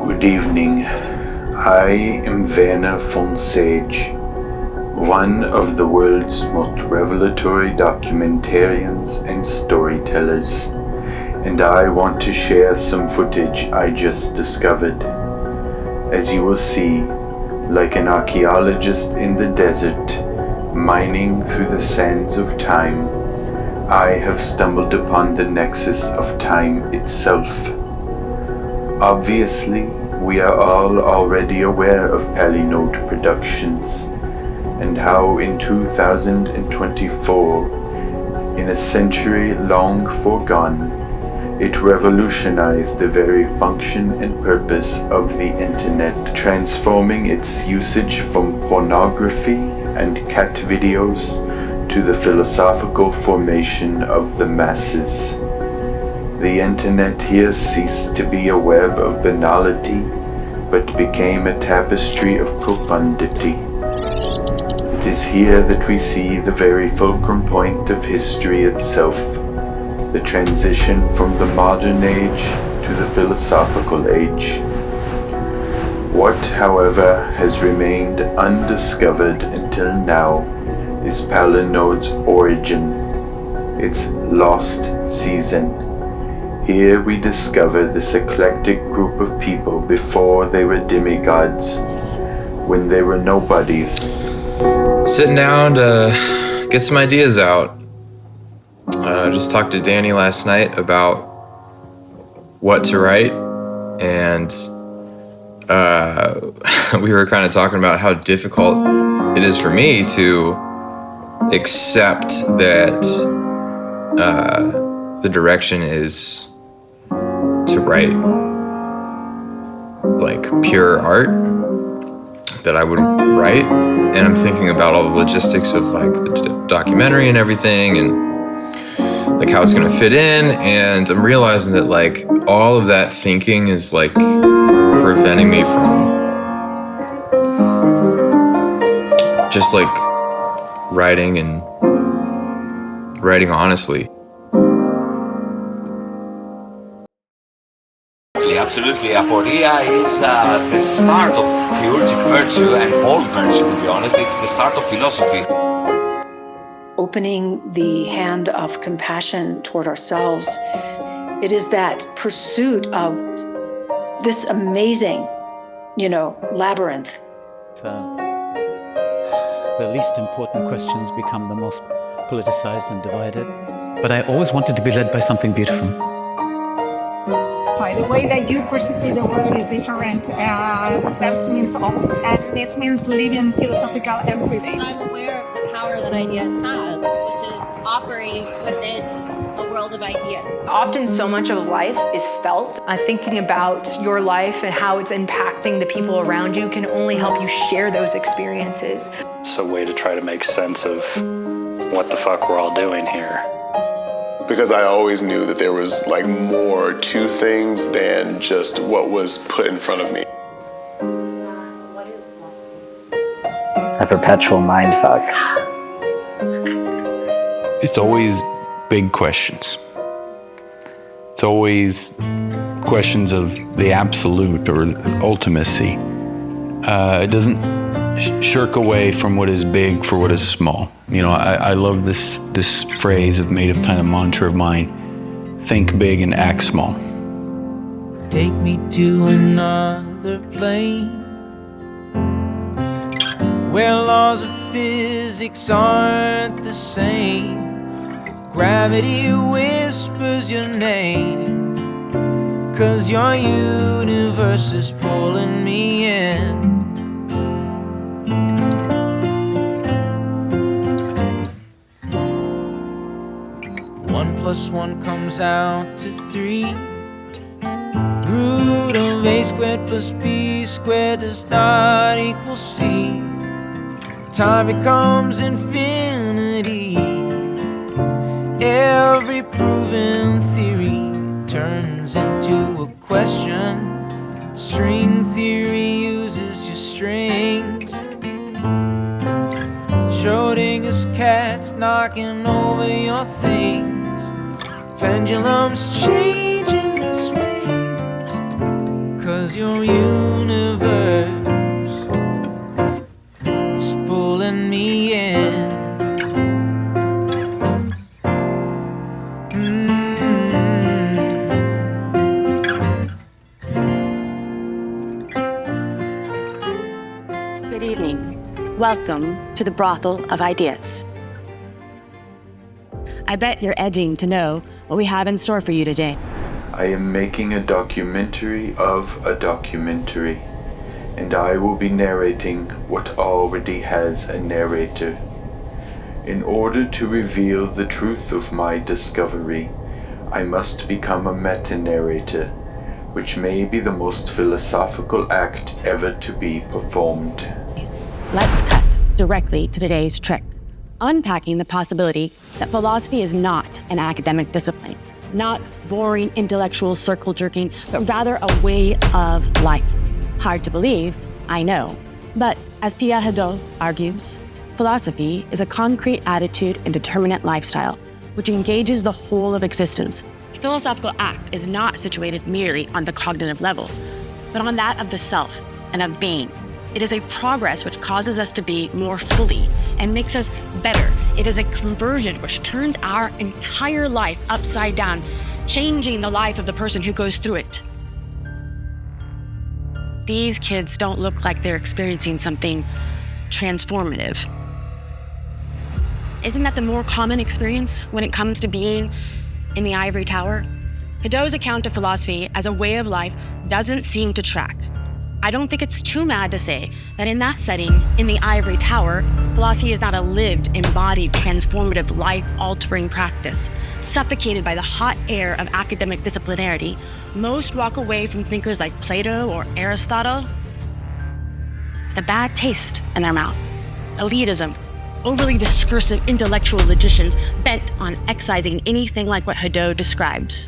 Good evening. I am Werner von Sage, one of the world's most revelatory documentarians and storytellers, and I want to share some footage I just discovered. As you will see, like an archaeologist in the desert, mining through the sands of time, I have stumbled upon the nexus of time itself. Obviously, we are all already aware of Palinode Productions and how in 2024, in a century long forgone, it revolutionized the very function and purpose of the internet, transforming its usage from pornography and cat videos to the philosophical formation of the masses. The internet here ceased to be a web of banality, but became a tapestry of profundity. It is here that we see the very fulcrum point of history itself, the transition from the modern age to the philosophical age. What, however, has remained undiscovered until now is Palinode's origin, its lost season. Here we discover this eclectic group of people before they were demigods, when they were nobodies. Sitting down to get some ideas out. Just talked to Danny last night about what to write, and we were kind of talking about how difficult it is for me to accept that the direction is to write like pure art that I would write, and I'm thinking about all the logistics of like the documentary and everything, and like how it's gonna fit in, and I'm realizing that like all of that thinking is like preventing me from just like writing honestly. Absolutely, aporia is the start of theurgic virtue and all virtue, to be honest. It's the start of philosophy. Opening the hand of compassion toward ourselves, it is that pursuit of this amazing, labyrinth. The least important questions become the most politicized and divided. But I always wanted to be led by something beautiful. The way that you perceive the world is different. That means living philosophical every day. I'm aware of the power that ideas have, which is operate within a world of ideas. Often so much of life is felt. Thinking about your life and how it's impacting the people around you can only help you share those experiences. It's a way to try to make sense of what the fuck we're all doing here. Because I always knew that there was like more to things than just what was put in front of me. A perpetual mindfuck. It's always big questions. It's always questions of the absolute or ultimacy. It doesn't shirk away from what is big for what is small. I love this phrase of made of kind of mantra of mine: think big and act small. Take me to another plane where laws of physics aren't the same. Gravity whispers your name, 'cause your universe is pulling me in. 1 + 1 comes out to 3. Root of a squared plus b squared does not equal c. Time becomes infinity. Every proven theory turns into a question. String theory uses your strings. Schrodinger's cat's knocking over your things. Pendulums changing the swings, 'cause 'cause your universe is pulling me in. Good evening. Welcome to the brothel of ideas. I bet you're edging to know what we have in store for you today. I am making a documentary of a documentary, and I will be narrating what already has a narrator. In order to reveal the truth of my discovery, I must become a meta-narrator, which may be the most philosophical act ever to be performed. Let's cut directly to today's trick, unpacking the possibility that philosophy is not an academic discipline, not boring intellectual circle jerking, but rather a way of life. Hard to believe, I know, but as Pierre Hadot argues, philosophy is a concrete attitude and determinate lifestyle, which engages the whole of existence. The philosophical act is not situated merely on the cognitive level, but on that of the self and of being. It is a progress which causes us to be more fully and makes us better. It is a conversion which turns our entire life upside down, changing the life of the person who goes through it. These kids don't look like they're experiencing something transformative. Isn't that the more common experience when it comes to being in the ivory tower? Hadot's account of philosophy as a way of life doesn't seem to track. I don't think it's too mad to say that in that setting, in the ivory tower, philosophy is not a lived, embodied, transformative, life-altering practice. Suffocated by the hot air of academic disciplinarity, most walk away from thinkers like Plato or Aristotle with a bad taste in their mouth. Elitism, overly discursive intellectual logicians bent on excising anything like what Hadot describes.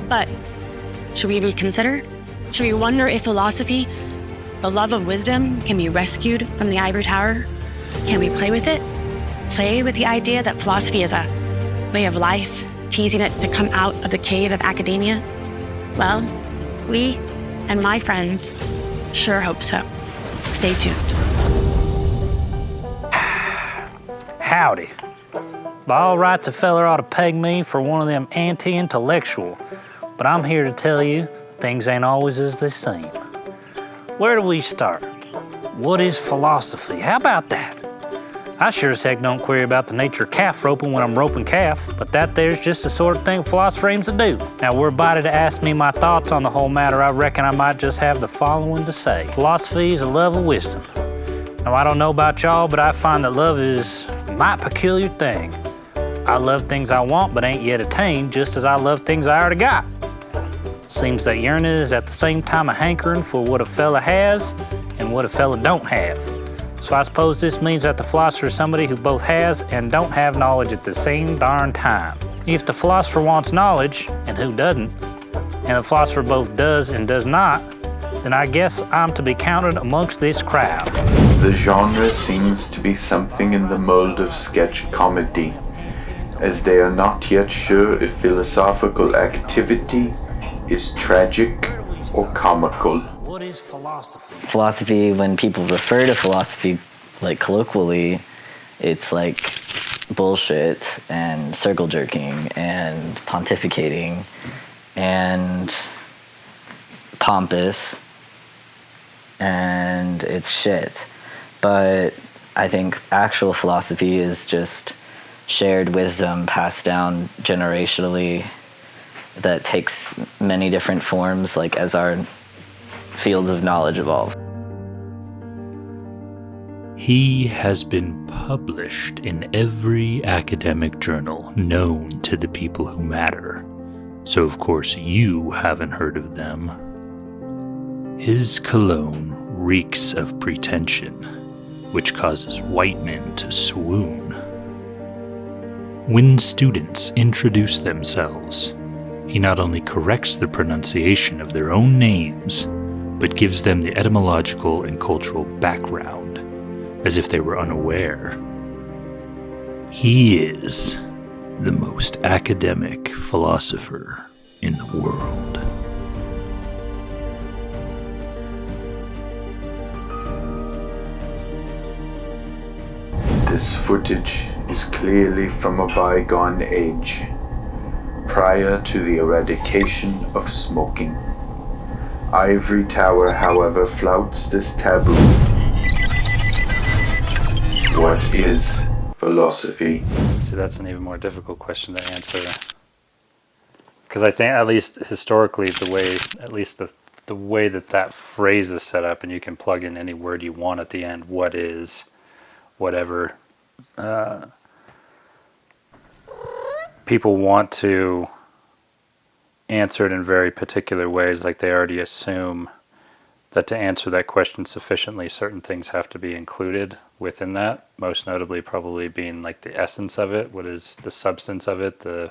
But should we reconsider? Should we wonder if philosophy, the love of wisdom, can be rescued from the ivory tower? Can we play with it? Play with the idea that philosophy is a way of life, teasing it to come out of the cave of academia? Well, we and my friends sure hope so. Stay tuned. Howdy. By all rights, a feller ought to peg me for one of them anti-intellectual, but I'm here to tell you things ain't always as they seem. Where do we start? What is philosophy? How about that? I sure as heck don't query about the nature of calf roping when I'm roping calf, but that there's just the sort of thing philosopher aims to do. Now, were body to ask me my thoughts on the whole matter, I reckon I might just have the following to say. Philosophy is a love of wisdom. Now, I don't know about y'all, but I find that love is a mighty peculiar thing. I love things I want but ain't yet attained, just as I love things I already got. Seems that yearning is at the same time a hankering for what a fella has and what a fella don't have. So I suppose this means that the philosopher is somebody who both has and don't have knowledge at the same darn time. If the philosopher wants knowledge, and who doesn't, and the philosopher both does and does not, then I guess I'm to be counted amongst this crowd. The genre seems to be something in the mold of sketch comedy, as they are not yet sure if philosophical activity is tragic or comical. What is philosophy? Philosophy, when people refer to philosophy, like colloquially, it's like bullshit and circle jerking and pontificating and pompous, and it's shit. But I think actual philosophy is just shared wisdom passed down generationally that takes many different forms, like as our fields of knowledge evolve. He has been published in every academic journal known to the people who matter, so of course you haven't heard of them. His cologne reeks of pretension, which causes white men to swoon. When students introduce themselves, he not only corrects the pronunciation of their own names, but gives them the etymological and cultural background, as if they were unaware. He is the most academic philosopher in the world. This footage is clearly from a bygone age, prior to the eradication of smoking. Ivory Tower, however, flouts this taboo. What is philosophy? See, that's an even more difficult question to answer. Because I think, at least historically, the way that phrase is set up, and you can plug in any word you want at the end, what is, whatever, people want to answer it in very particular ways, like they already assume that to answer that question sufficiently, certain things have to be included within that, most notably probably being like the essence of it, what is the substance of it, the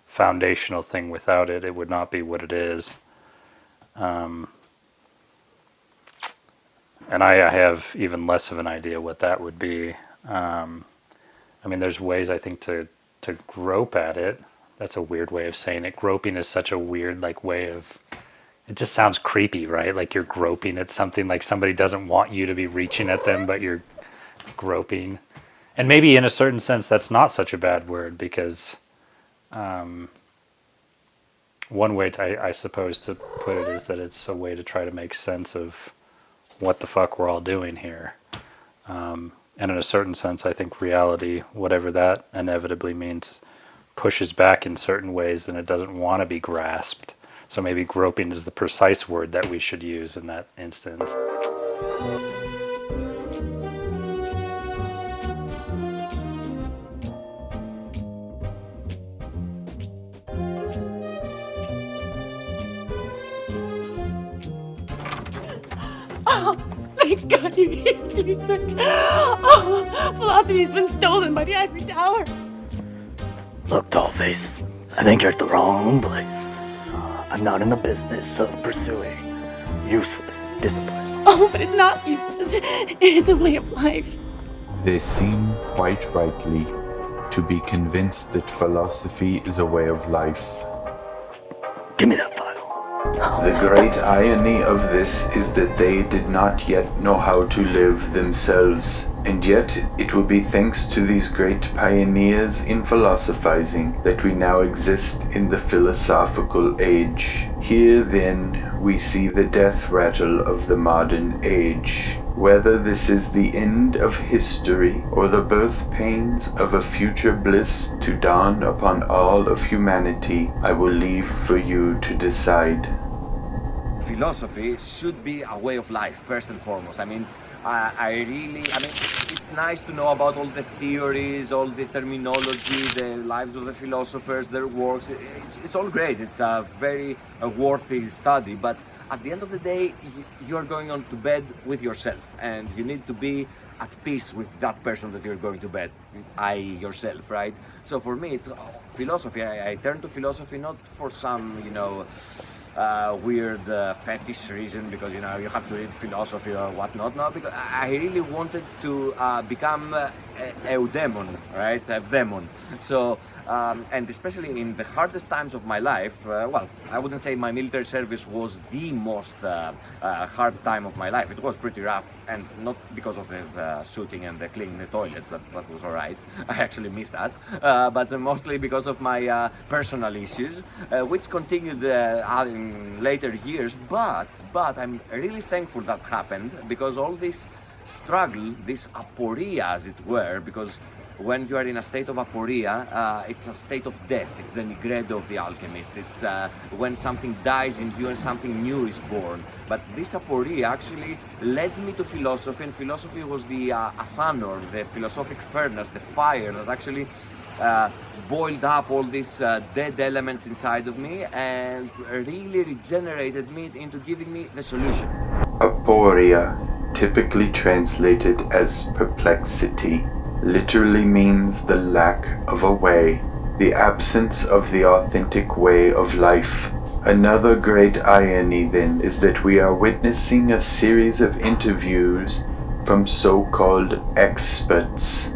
foundational thing. Without it, it would not be what it is. And I have even less of an idea what that would be. I mean, there's ways, I think, to grope at it. That's a weird way of saying it. Groping is such a weird way of, it just sounds creepy, right? Like you're groping at something, like somebody doesn't want you to be reaching at them, but you're groping. And maybe in a certain sense that's not such a bad word, because one way I suppose to put it is that it's a way to try to make sense of what the fuck we're all doing here. And in a certain sense, I think reality, whatever that inevitably means, pushes back in certain ways and it doesn't want to be grasped. So maybe groping is the precise word that we should use in that instance. Oh, thank God you interspersed. Oh, philosophy has been stolen by the Ivory Tower. Look, Dollface, I think you're at the wrong place. I'm not in the business of pursuing useless discipline. Oh, but it's not useless. It's a way of life. They seem quite rightly to be convinced that philosophy is a way of life. Give me that file. The great irony of this is that they did not yet know how to live themselves, and yet it will be thanks to these great pioneers in philosophizing that we now exist in the philosophical age. Here then we see the death rattle of the modern age. Whether this is the end of history or the birth pains of a future bliss to dawn upon all of humanity, I will leave for you to decide. Philosophy should be a way of life, first and foremost. I mean, it's nice to know about all the theories, all the terminology, the lives of the philosophers, their works. It's all great. It's a very worthy study, but at the end of the day, you're going on to bed with yourself, and you need to be at peace with that person that you're going to bed, i.e. yourself, right? So for me, philosophy, I turn to philosophy not for some, weird fetish reason, because you have to read philosophy or whatnot. No, because I really wanted to become a eudemon, right? A demon. So and especially in the hardest times of my life, well, I wouldn't say my military service was the most hard time of my life. It was pretty rough, and not because of the shooting and the cleaning the toilets, that was alright. I actually missed that, but mostly because of my personal issues, which continued in later years, but I'm really thankful that happened, because all this struggle, this aporia as it were, because when you are in a state of aporia, it's a state of death. It's the nigredo of the alchemists. It's when something dies in you and something new is born. But this aporia actually led me to philosophy, and philosophy was the athanor, the philosophic furnace, the fire that actually boiled up all these dead elements inside of me and really regenerated me into giving me the solution. Aporia, typically translated as perplexity, literally means the lack of a way, the absence of the authentic way of life. Another great irony then is that we are witnessing a series of interviews from so-called experts,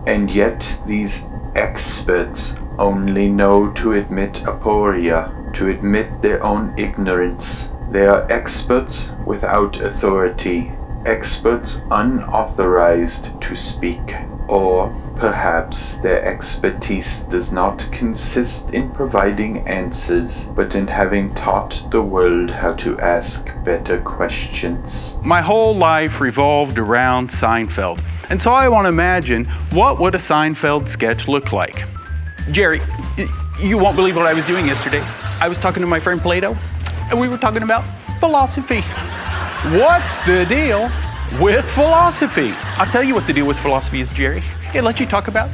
and yet these experts only know to admit aporia, to admit their own ignorance. They are experts without authority, experts unauthorized to speak. Or perhaps their expertise does not consist in providing answers, but in having taught the world how to ask better questions. My whole life revolved around Seinfeld. And so I want to imagine, what would a Seinfeld sketch look like? Jerry, you won't believe what I was doing yesterday. I was talking to my friend Plato, and we were talking about philosophy. What's the deal with philosophy? I'll tell you what the deal with philosophy is, Jerry. It lets you talk about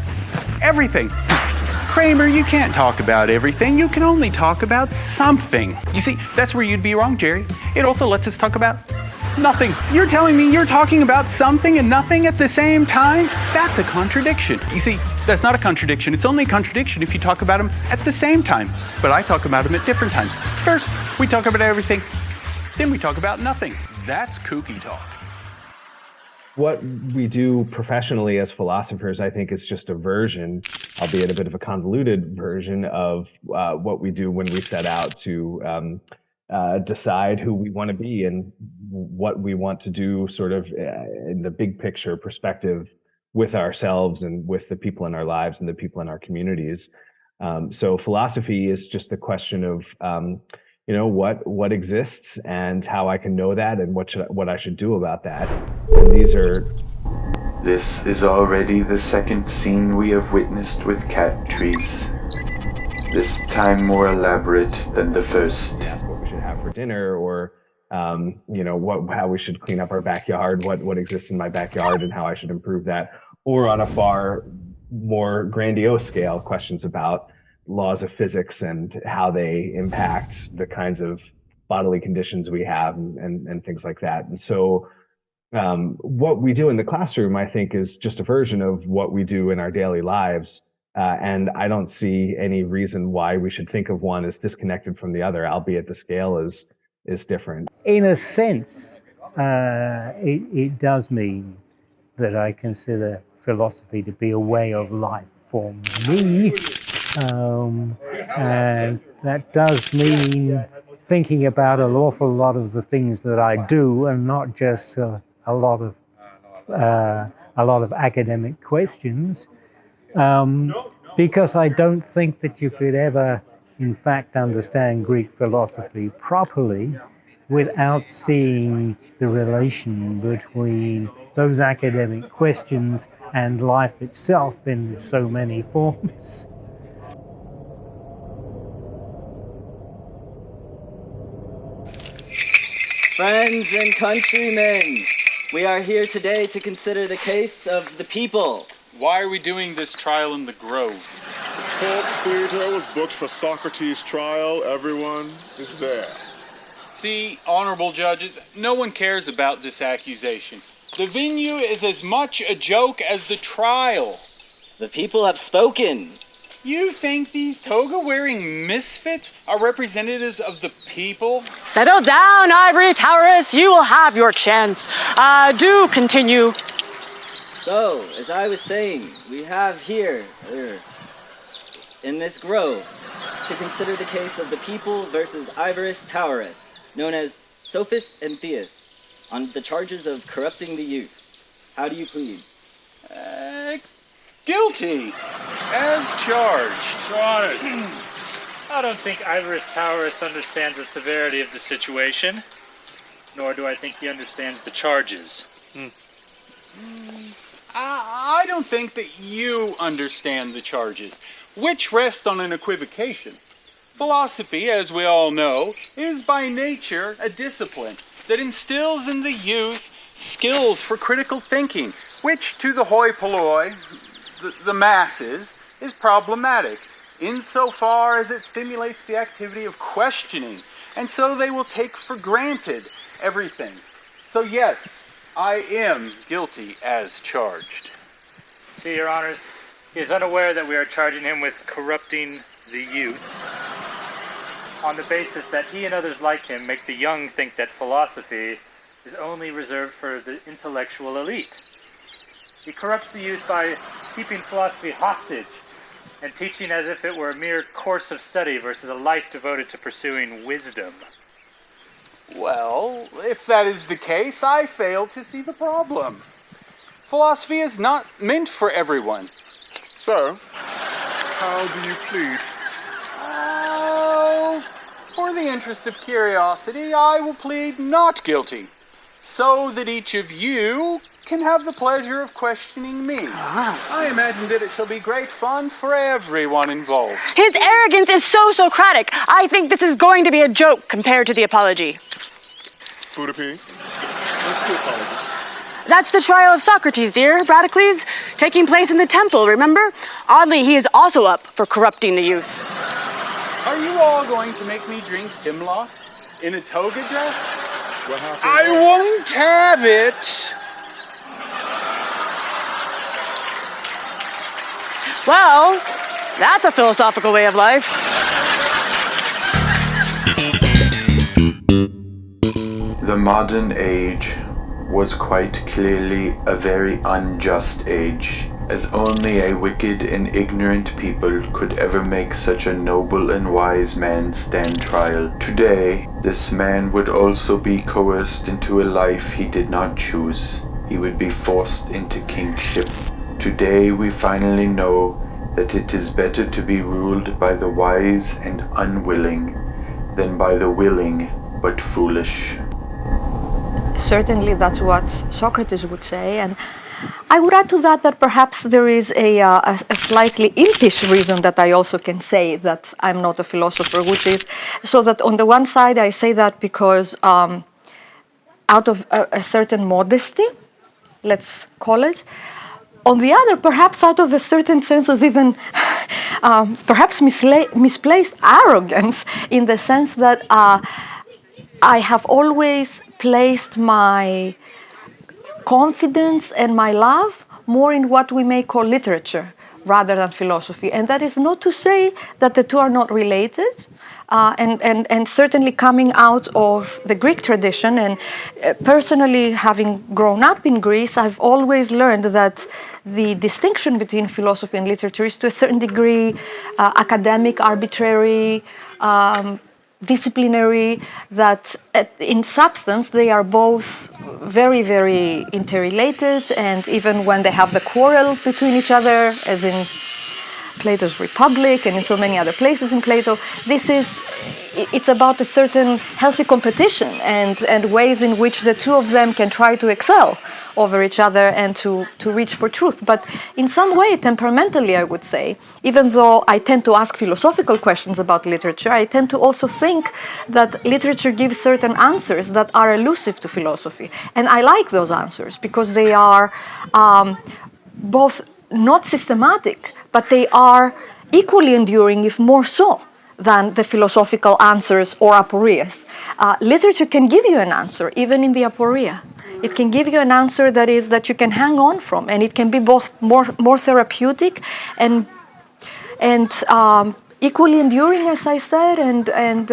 everything. Kramer, you can't talk about everything. You can only talk about something. You see, that's where you'd be wrong, Jerry. It also lets us talk about nothing. You're telling me you're talking about something and nothing at the same time? That's a contradiction. You see, that's not a contradiction. It's only a contradiction if you talk about them at the same time. But I talk about them at different times. First, we talk about everything. Then we talk about nothing. That's kooky talk. What we do professionally as philosophers, I think, is just a version, albeit a bit of a convoluted version, of what we do when we set out to decide who we want to be and what we want to do sort of in the big picture perspective with ourselves and with the people in our lives and the people in our communities. So philosophy is just the question of what exists and how I can know that and what I should do about that. And This is already the second scene we have witnessed with cat trees. This time more elaborate than the first. Ask what we should have for dinner, or how we should clean up our backyard, what exists in my backyard and how I should improve that. Or on a far more grandiose scale, questions about laws of physics and how they impact the kinds of bodily conditions we have and things like that. And so what we do in the classroom, I think, is just a version of what we do in our daily lives. And I don't see any reason why we should think of one as disconnected from the other, albeit the scale is different. In a sense, it does mean that I consider philosophy to be a way of life for me. And that does mean thinking about an awful lot of the things that I do, and not just a lot of academic questions, because I don't think that you could ever, in fact, understand Greek philosophy properly without seeing the relation between those academic questions and life itself in so many forms. Friends and countrymen, we are here today to consider the case of the people. Why are we doing this trial in the Grove? Folks Theater was booked for Socrates' trial. Everyone is there. See, honorable judges, no one cares about this accusation. The venue is as much a joke as the trial. The people have spoken. You think these toga-wearing misfits are representatives of the people? Settle down, Ivory Towers. You will have your chance. Do continue. So, as I was saying, we have here, in this grove, to consider the case of the people versus Ivorus Taurus, known as Sophist and Theist, on the charges of corrupting the youth. How do you plead? Guilty, as charged. Your Honors, I don't think Ivorus Taurus understands the severity of the situation, nor do I think he understands the charges. I don't think that you understand the charges, which rest on an equivocation. Philosophy, as we all know, is by nature a discipline that instills in the youth skills for critical thinking, which to the hoi polloi, the masses, is problematic, insofar as it stimulates the activity of questioning, and so they will take for granted everything. So yes, I am guilty as charged. See, Your Honors, he is unaware that we are charging him with corrupting the youth on the basis that he and others like him make the young think that philosophy is only reserved for the intellectual elite. He corrupts the youth by keeping philosophy hostage and teaching as if it were a mere course of study versus a life devoted to pursuing wisdom. Well, if that is the case, I fail to see the problem. Philosophy is not meant for everyone. So, how do you plead? For the interest of curiosity, I will plead not guilty, so that each of you can have the pleasure of questioning me. I imagine that it shall be great fun for everyone involved. His arrogance is so Socratic. I think this is going to be a joke compared to the apology. Buddha P. What's the apology? That's the trial of Socrates, dear. Bradicles, taking place in the temple, remember? Oddly, he is also up for corrupting the youth. Are you all going to make me drink hemlock in a toga dress? What happened? I won't have it! Well, that's a philosophical way of life. The modern age was quite clearly a very unjust age, as only a wicked and ignorant people could ever make such a noble and wise man stand trial. Today, this man would also be coerced into a life he did not choose. He would be forced into kingship. Today we finally know that it is better to be ruled by the wise and unwilling than by the willing but foolish. Certainly that's what Socrates would say, and I would add to that that perhaps there is a slightly impish reason that I also can say that I'm not a philosopher, which is so that on the one side I say that because out of a certain modesty, let's call it. On the other, perhaps out of a certain sense of even perhaps misplaced arrogance, in the sense that I have always placed my confidence and my love more in what we may call literature rather than philosophy. And that is not to say that the two are not related. And certainly coming out of the Greek tradition, and personally having grown up in Greece, I've always learned that the distinction between philosophy and literature is to a certain degree academic, arbitrary, disciplinary, that in substance they are both very, very interrelated, and even when they have the quarrel between each other, as in Plato's Republic and in so many other places in Plato, it's about a certain healthy competition and ways in which the two of them can try to excel over each other and to reach for truth. But in some way, temperamentally, I would say, even though I tend to ask philosophical questions about literature, I tend to also think that literature gives certain answers that are elusive to philosophy. And I like those answers because they are both not systematic, but they are equally enduring, if more so, than the philosophical answers or aporias. Literature can give you an answer, even in the aporia. It can give you an answer that you can hang on from, and it can be both more therapeutic and equally enduring, as I said, and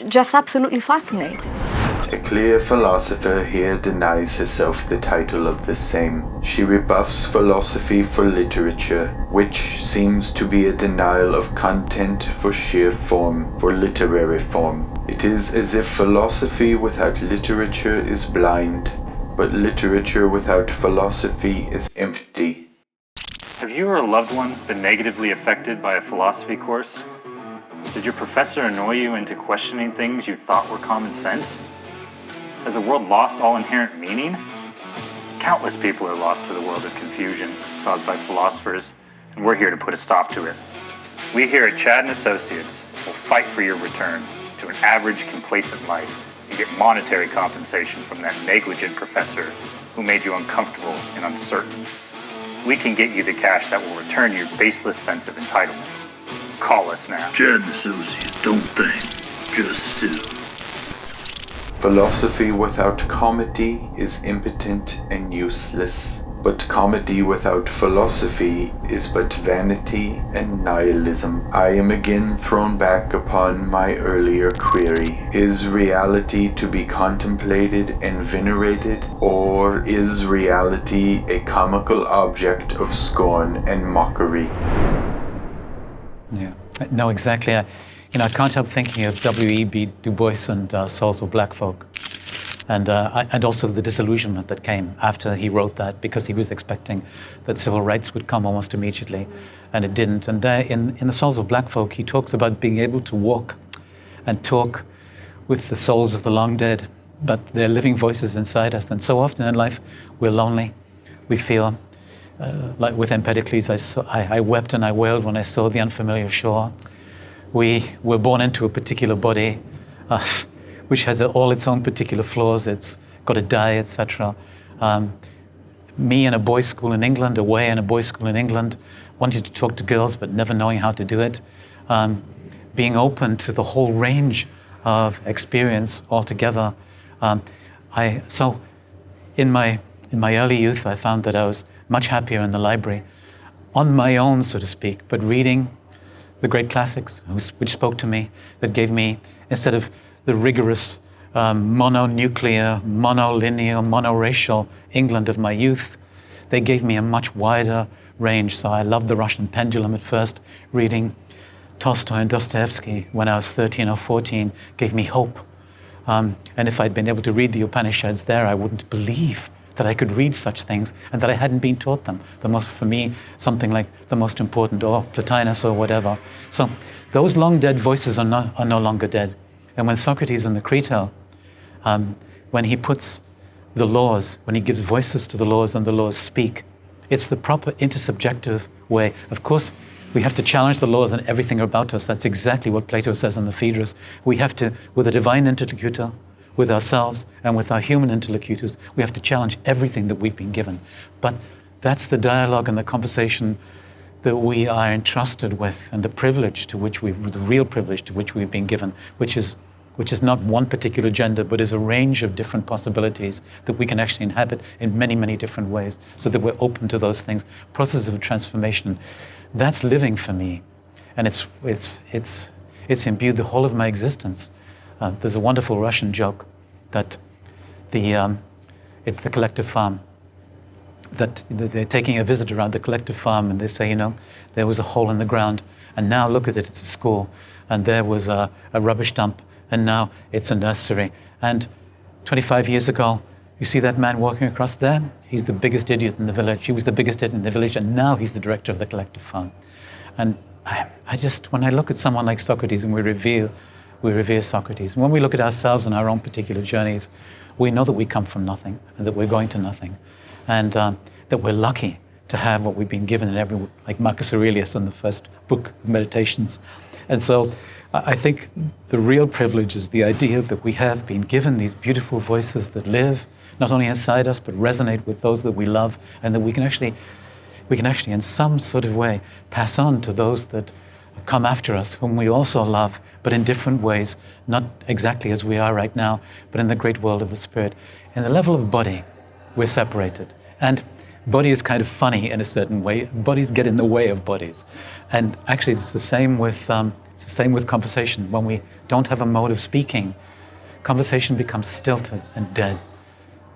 just absolutely fascinating. A clear philosopher here denies herself the title of the same. She rebuffs philosophy for literature, which seems to be a denial of content for sheer form, for literary form. It is as if philosophy without literature is blind, but literature without philosophy is empty. Have you or a loved one been negatively affected by a philosophy course? Did your professor annoy you into questioning things you thought were common sense? Has the world lost all inherent meaning? Countless people are lost to the world of confusion caused by philosophers, and we're here to put a stop to it. We here at Chad & Associates will fight for your return to an average, complacent life and get monetary compensation from that negligent professor who made you uncomfortable and uncertain. We can get you the cash that will return your baseless sense of entitlement. Call us now. Chad & Associates, don't think, just sue. Philosophy without comedy is impotent and useless, but comedy without philosophy is but vanity and nihilism. I am again thrown back upon my earlier query. Is reality to be contemplated and venerated, or is reality a comical object of scorn and mockery? Yeah, no, exactly. I can't help thinking of W.E.B. Du Bois and Souls of Black Folk. And also the disillusionment that came after he wrote that, because he was expecting that civil rights would come almost immediately, and it didn't. And there, in The Souls of Black Folk, he talks about being able to walk and talk with the souls of the long dead, but they're living voices inside us. And so often in life, we're lonely. We feel, like with Empedocles, I wept and I wailed when I saw the unfamiliar shore. We were born into a particular body, which has all its own particular flaws. It's got to die, etc. Me in a boys' school in England, away in a boys' school in England, wanting to talk to girls but never knowing how to do it. Being open to the whole range of experience altogether. So in my early youth, I found that I was much happier in the library, on my own, so to speak, but reading the great classics, which spoke to me, that gave me, instead of the rigorous mononuclear, monolinear, monoracial England of my youth, they gave me a much wider range. So I loved the Russian pendulum at first. Reading Tolstoy and Dostoevsky when I was 13 or 14 gave me hope. And if I'd been able to read the Upanishads there, I wouldn't believe that I could read such things and that I hadn't been taught them. For me, something like the most important, or Plotinus or whatever. So those long dead voices are no longer dead. And when Socrates in the Crito, when he puts the laws, when he gives voices to the laws and the laws speak, it's the proper intersubjective way. Of course, we have to challenge the laws and everything about us. That's exactly what Plato says in the Phaedrus. We have to, with a divine interlocutor, with ourselves and with our human interlocutors, we have to challenge everything that we've been given. But that's the dialogue and the conversation that we are entrusted with, and the privilege to which the real privilege to which we've been given, which is not one particular gender, but is a range of different possibilities that we can actually inhabit in many, many different ways, so that we're open to those things. Process of transformation, that's living for me, and it's imbued the whole of my existence. There's a wonderful Russian joke that it's the collective farm. That they're taking a visit around the collective farm, and they say, there was a hole in the ground, and now look at it, it's a school, and there was a rubbish dump, and now it's a nursery. And 25 years ago, you see that man walking across there? He's the biggest idiot in the village. He was the biggest idiot in the village, and now he's the director of the collective farm. And when I look at someone like Socrates, and we revere Socrates, and when we look at ourselves and our own particular journeys, we know that we come from nothing, and that we're going to nothing. And that we're lucky to have what we've been given in like Marcus Aurelius in the first book of Meditations. And so I think the real privilege is the idea that we have been given these beautiful voices that live not only inside us, but resonate with those that we love, and that we can actually in some sort of way pass on to those that come after us, whom we also love, but in different ways, not exactly as we are right now, but in the great world of the spirit. In the level of body, we're separated. And body is kind of funny in a certain way. Bodies get in the way of bodies. And actually it's the same with conversation. When we don't have a mode of speaking, conversation becomes stilted and dead.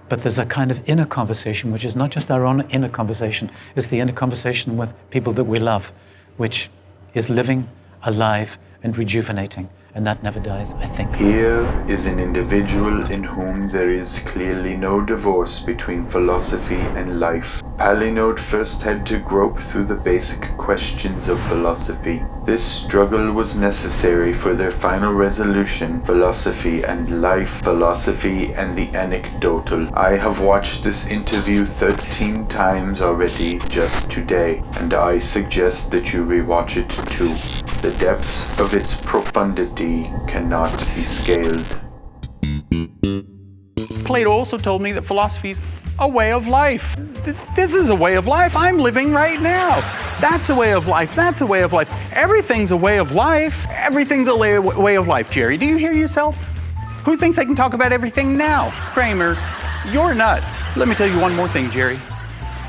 But there's a kind of inner conversation, which is not just our own inner conversation, it's the inner conversation with people that we love, which is living, alive, and rejuvenating. And that never dies, I think. Here is an individual in whom there is clearly no divorce between philosophy and life. Palinode first had to grope through the basic questions of philosophy. This struggle was necessary for their final resolution, philosophy and life, philosophy and the anecdotal. I have watched this interview 13 times already just today, and I suggest that you rewatch it too. The depths of its profundity cannot be scaled. Plato also told me that philosophy is a way of life. This is a way of life I'm living right now. That's a way of life. That's a way of life. Everything's a way of life. Everything's a way of life, Jerry. Do you hear yourself? Who thinks I can talk about everything now? Kramer, you're nuts. Let me tell you one more thing, Jerry.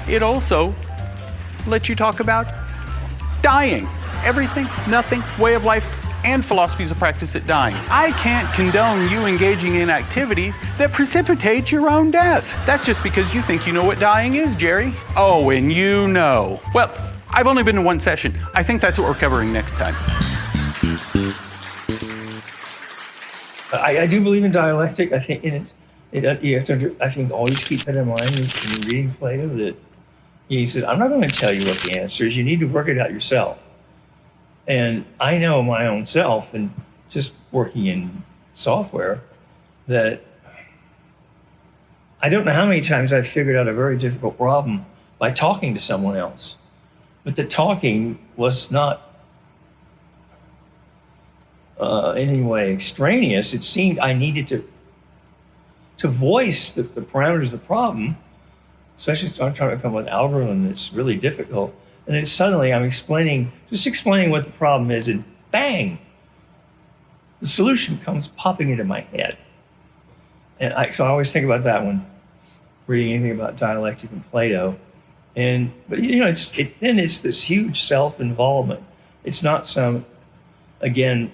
It also lets you talk about dying. Everything, nothing, way of life, and philosophy is a practice at dying. I can't condone you engaging in activities that precipitate your own death. That's just because you think you know what dying is, Jerry. Oh, and you know. Well, I've only been to one session. I think that's what we're covering next time. I do believe in dialectic. I think in it, You have to, I think, always keep that in mind when you're reading Plato, that he said, I'm not going to tell you what the answer is. You need to work it out yourself. And I know my own self, and just working in software, that I don't know how many times I've figured out a very difficult problem by talking to someone else. But the talking was not in any way extraneous. It seemed I needed to voice the parameters of the problem, especially if I'm trying to come up with an algorithm that's really difficult. And then suddenly I'm explaining what the problem is, and bang, the solution comes popping into my head. And so I always think about that when reading anything about dialectic and Plato. But then it's this huge self-involvement. It's not some, again,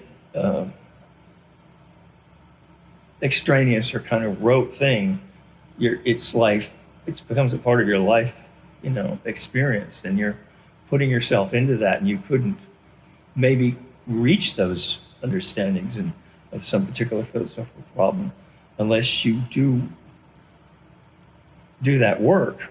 extraneous or kind of rote thing. It's life. It becomes a part of your life, experience, and you're putting yourself into that, and you couldn't maybe reach those understandings of some particular philosophical problem unless you do that work.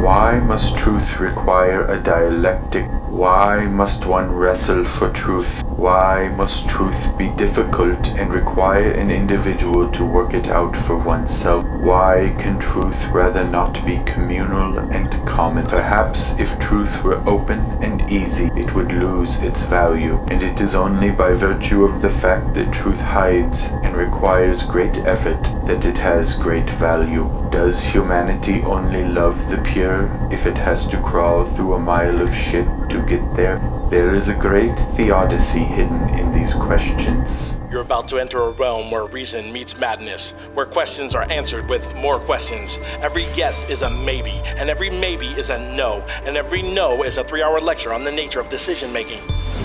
Why must truth require a dialectic? Why must one wrestle for truth? Why must truth be difficult and require an individual to work it out for oneself? Why can truth rather not be communal and common? Perhaps if truth were open and easy, it would lose its value, and it is only by virtue of the fact that truth hides and requires great effort that it has great value. Does humanity only love the pure if it has to crawl through a mile of shit to get there? There is a great theodicy hidden in these questions. You're about to enter a realm where reason meets madness, where questions are answered with more questions. Every yes is a maybe, and every maybe is a no, and every no is a 3-hour lecture on the nature of decision making.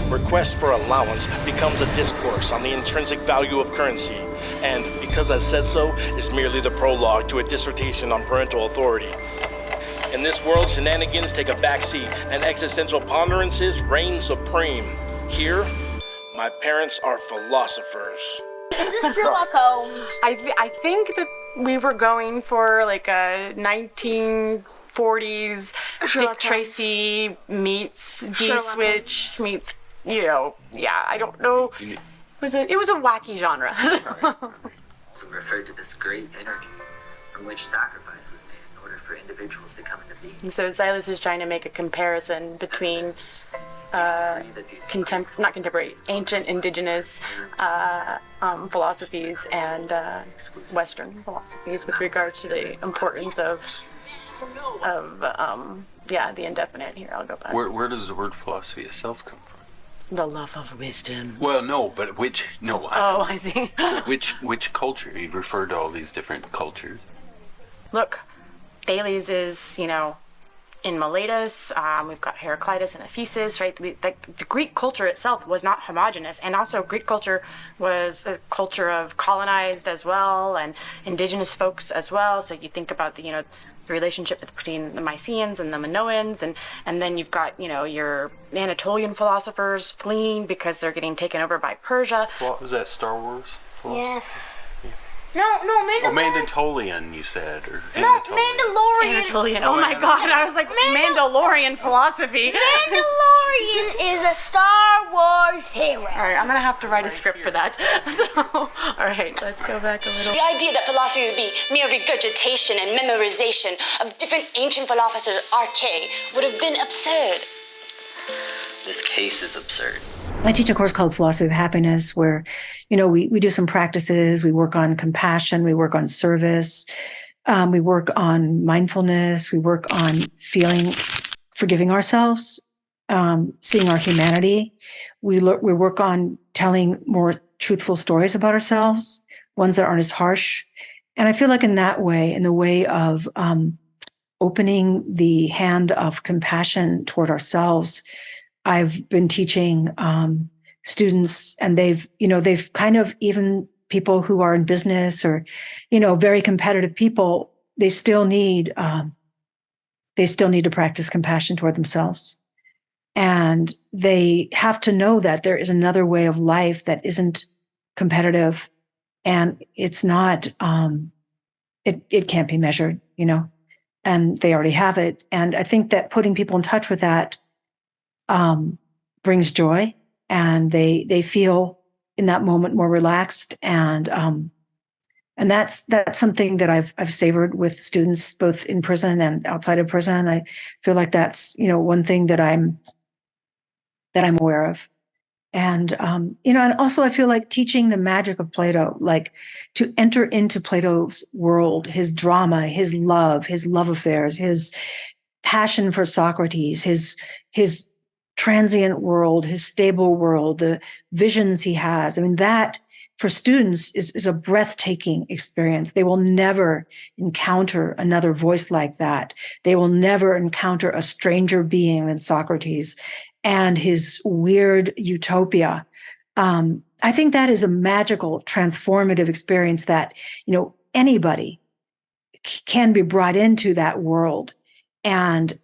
Request for allowance becomes a discourse on the intrinsic value of currency, and because I said so is merely the prologue to a dissertation on parental authority. In this world, shenanigans take a backseat, and existential ponderances reign supreme. Here, my parents are philosophers. Is this Sherlock Holmes? I think that we were going for like a 1940s Dick Tracy meets D-Switch meets, I don't know. It was a wacky genre. Referred to this great energy from which sacrifice was made in order for individuals to come into being. And so Silas is trying to make a comparison between ancient indigenous philosophies and Western philosophies with regards to the importance of the indefinite. Here, I'll go back. Where does the word philosophy itself come from? The love of wisdom. Well, no, but which? No. I see. Which culture? You've referred to all these different cultures. Look, Thales is, in Miletus. We've got Heraclitus and Ephesus, right? The Greek culture itself was not homogenous, and also Greek culture was a culture of colonized as well, and indigenous folks as well. So you think about the relationship between the Mycenaeans and the Minoans, and then you've got your Anatolian philosophers fleeing because they're getting taken over by Persia. What was that, Star Wars? Yes. No, Mandalorian. Oh, Mandalorian, you said, or Mandalorian. Anatolian. Oh my God! I was like Mandalorian philosophy. Mandalorian is a Star Wars hero. All right, I'm gonna have to write a script for that. All right, let's go back a little. The idea that philosophy would be mere regurgitation and memorization of different ancient philosophers' arche would have been absurd. This case is absurd. I teach a course called Philosophy of Happiness where, we do some practices. We work on compassion. We work on service. We work on mindfulness. We work on forgiving ourselves, seeing our humanity. We work on telling more truthful stories about ourselves, ones that aren't as harsh. And I feel like in that way, in the way of opening the hand of compassion toward ourselves, I've been teaching students, and they've kind of, even people who are in business or, very competitive people, they still need to practice compassion toward themselves. And they have to know that there is another way of life that isn't competitive, and it's not, it can't be measured, and they already have it. And I think that putting people in touch with that brings joy, and they feel in that moment more relaxed, and that's something that I've savored with students both in prison and outside of prison. I feel like that's one thing that I'm aware of. And and also I feel like teaching the magic of Plato, like to enter into Plato's world, his drama, his love affairs, his passion for Socrates, his transient world, his stable world, the visions he has. I mean, that for students is a breathtaking experience. They will never encounter another voice like that. They will never encounter a stranger being than Socrates and his weird utopia. I think that is a magical, transformative experience that, anybody can be brought into that world and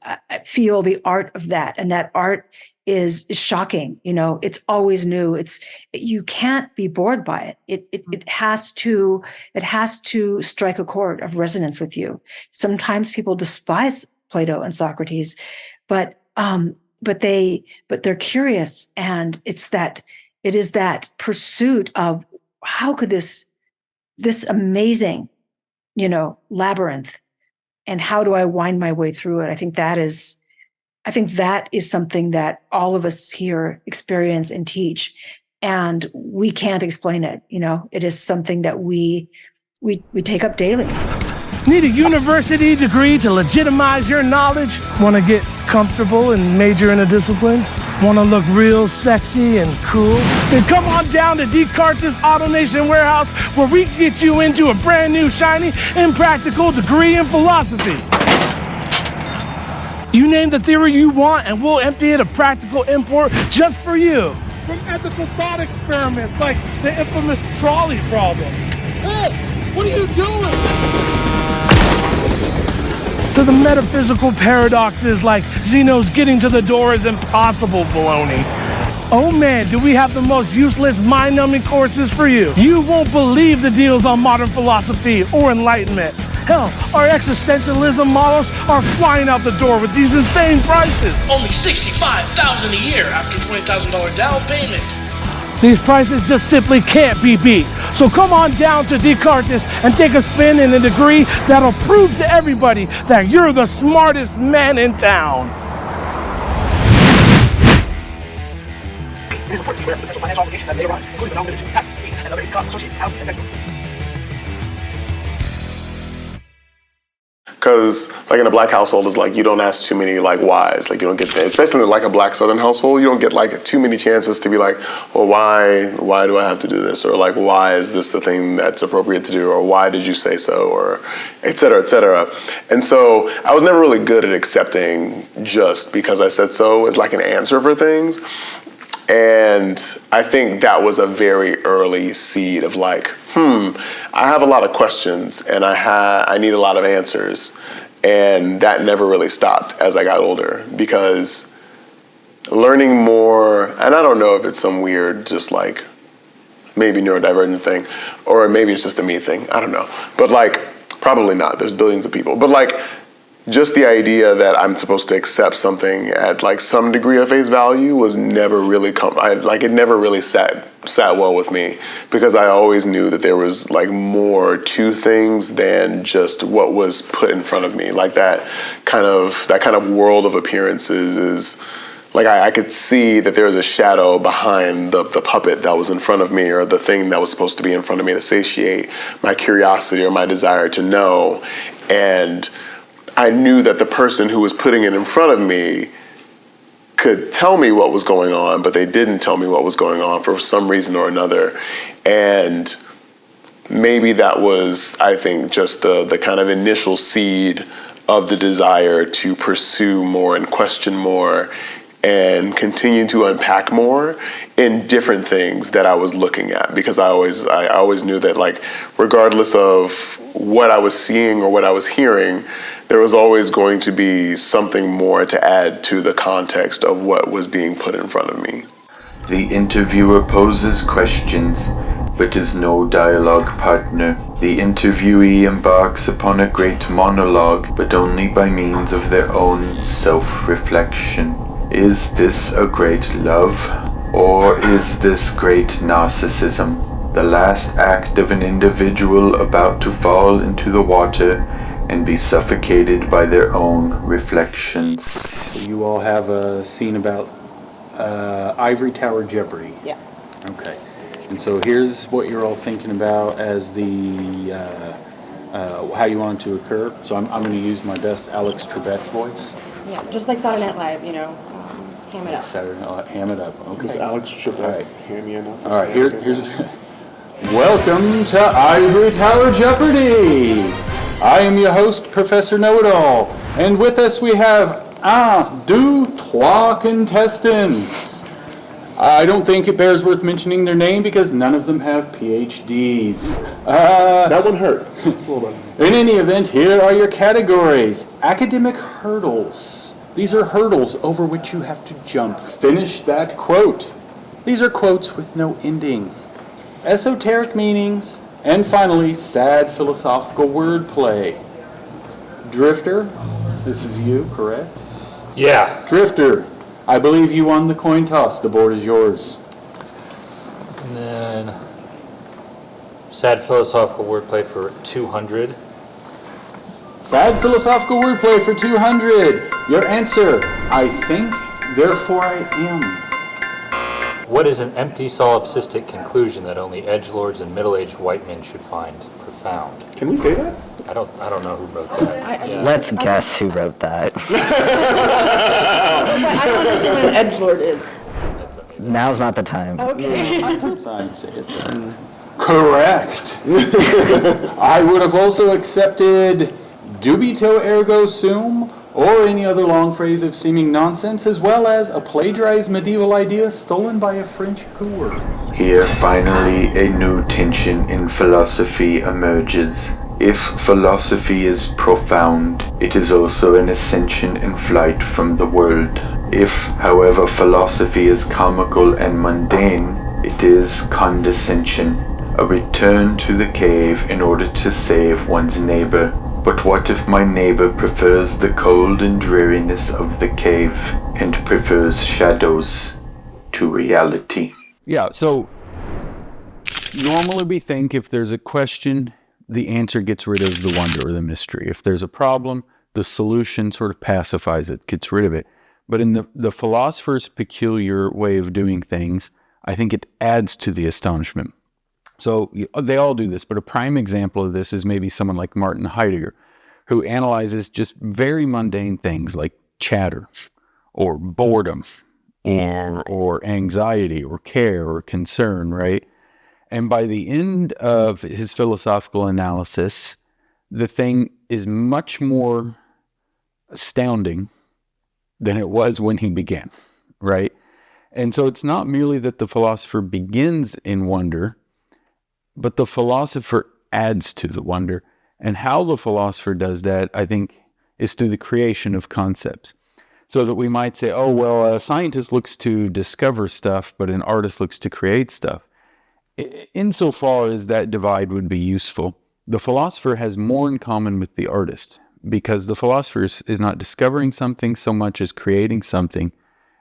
feel the art of that. And that art is shocking. It's always new. You can't be bored by it. It has to strike a chord of resonance with you. Sometimes people despise Plato and Socrates, but they're curious, and it is that pursuit of how could this amazing, labyrinth, and how do I wind my way through it? I think that is something that all of us here experience and teach, and we can't explain it. It is something that we take up daily. Need a university degree to legitimize your knowledge? Want to get comfortable and major in a discipline? Want to look real sexy and cool? Then come on down to Descartes AutoNation Warehouse, where we can get you into a brand new, shiny, impractical degree in philosophy. You name the theory you want, and we'll empty it of practical import just for you. From ethical thought experiments like the infamous trolley problem. Hey, what are you doing? To the metaphysical paradoxes like Zeno's getting to the door is impossible baloney. Oh man, do we have the most useless, mind-numbing courses for you. You won't believe the deals on modern philosophy or enlightenment. Hell, our existentialism models are flying out the door with these insane prices. Only $65,000 a year after $20,000 down payment. These prices just simply can't be beat. So come on down to Descartes and take a spin in a degree that'll prove to everybody that you're the smartest man in town. It is important to beware of potential financial obligations as they arise, including but not limited to taxes, fees, and other hidden costs associated with housing and textbooks. Because like in a black household, is like you don't ask too many like whys. Like you don't get that, especially in like a black Southern household, you don't get like too many chances to be like, well, why do I have to do this, or like why is this the thing that's appropriate to do, or why did you say so, or et cetera, et cetera. And so I was never really good at accepting just because I said so as like an answer for things. And I think that was a very early seed of like, I have a lot of questions and I need a lot of answers. And that never really stopped as I got older, because learning more, and I don't know if it's some weird, just like maybe neurodivergent thing, or maybe it's just a me thing, I don't know. But like, probably not, there's billions of people. But like, just the idea that I'm supposed to accept something at like some degree of face value was never really it never really sat well with me, because I always knew that there was like more to things than just what was put in front of me. Like that kind of world of appearances is like I could see that there was a shadow behind the puppet that was in front of me, or the thing that was supposed to be in front of me to satiate my curiosity or my desire to know. And I knew that the person who was putting it in front of me could tell me what was going on, but they didn't tell me what was going on for some reason or another. And maybe that was, I think, just the kind of initial seed of the desire to pursue more and question more. and continue to unpack more in different things that I was looking at, because I always knew that, like, regardless of what I was seeing or what I was hearing, there was always going to be something more to add to the context of what was being put in front of me. The interviewer poses questions, but is no dialogue partner. The interviewee embarks upon a great monologue, but only by means of their own self-reflection. Is this a great love, or is this great narcissism? The last act of an individual about to fall into the water and be suffocated by their own reflections. You all have a scene about Ivory Tower Jeopardy. Yeah. Okay. And so here's what you're all thinking about as the how you want it to occur. So I'm going to use my best Alex Trebek voice. Yeah, just like Saturday Night Live, ham it up. Saturday Night, ham it up. Okay. Mr. Alex Trebek, all right. ham it up. All right. Here's. Welcome to Ivory Tower Jeopardy. I am your host, Professor Know-It-All, and with us we have trois contestants. I don't think it bears worth mentioning their name because none of them have PhDs. That one hurt. In any event, here are your categories. Academic hurdles. These are hurdles over which you have to jump. Finish that quote. These are quotes with no ending. Esoteric meanings. And finally, sad philosophical wordplay. Drifter, this is you, correct? Yeah. Drifter, I believe you won the coin toss. The board is yours. And then sad philosophical wordplay for 200. Sad philosophical wordplay for 200. Your answer, I think, therefore I am. What is an empty solipsistic conclusion that only edgelords and middle-aged white men should find profound? Can we say that? I don't know who wrote that. Yeah. Let's guess who wrote that. I don't understand what an edgelord is. Now's not the time. Okay. I say it then. Correct. I would have also accepted dubito ergo sum, or any other long phrase of seeming nonsense, as well as a plagiarized medieval idea stolen by a French hooer. Here, finally, a new tension in philosophy emerges. If philosophy is profound, it is also an ascension in flight from the world. If, however, philosophy is comical and mundane, it is condescension, a return to the cave in order to save one's neighbor. But what if my neighbor prefers the cold and dreariness of the cave and prefers shadows to reality? Yeah, so normally we think if there's a question, the answer gets rid of the wonder or the mystery. If there's a problem, the solution sort of pacifies it, gets rid of it. But in the philosopher's peculiar way of doing things, I think it adds to the astonishment. So they all do this, but a prime example of this is maybe someone like Martin Heidegger, who analyzes just very mundane things like chatter or boredom or anxiety or care or concern, right? And by the end of his philosophical analysis, the thing is much more astounding than it was when he began, right? And so it's not merely that the philosopher begins in wonder, but the philosopher adds to the wonder. And how the philosopher does that, I think, is through the creation of concepts. So that we might say, oh, well, a scientist looks to discover stuff, but an artist looks to create stuff. Insofar as that divide would be useful, the philosopher has more in common with the artist, because the philosopher is not discovering something so much as creating something,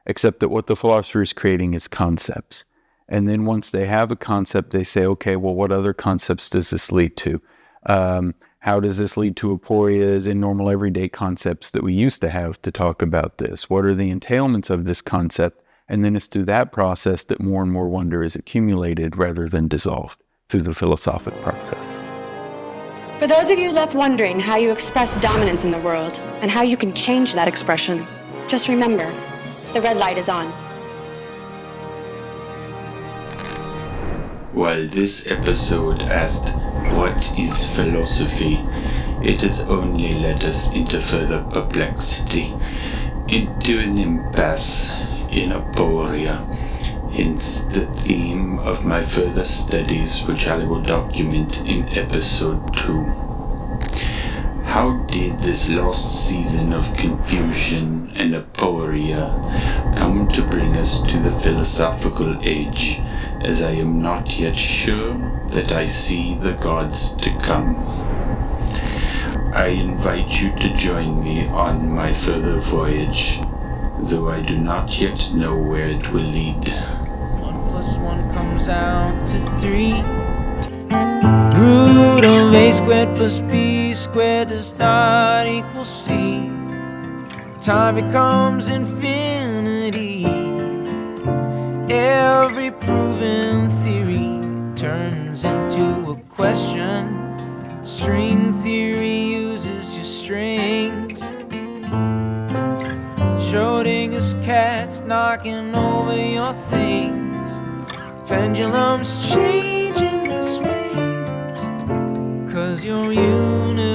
except that what the philosopher is creating is concepts. And then once they have a concept, they say, okay, well, what other concepts does this lead to? How does this lead to aporias and normal everyday concepts that we used to have to talk about this? What are the entailments of this concept? And then it's through that process that more and more wonder is accumulated rather than dissolved through the philosophic process. For those of you left wondering how you express dominance in the world and how you can change that expression, just remember, the red light is on. While this episode asked, what is philosophy? It has only led us into further perplexity, into an impasse, in aporia, hence the theme of my further studies, which I will document in episode 2. How did this lost season of confusion and aporia come to bring us to the philosophical age, as I am not yet sure that I see the gods to come? I invite you to join me on my further voyage, though I do not yet know where it will lead. 1 + 1 comes out to 3. Root of a squared plus b squared does not equal c. Time becomes infinity. Every proven theory turns into a question. String theory uses your strings. Schrodinger's cat's knocking over your things. Pendulums changing the swings. 'Cause your universe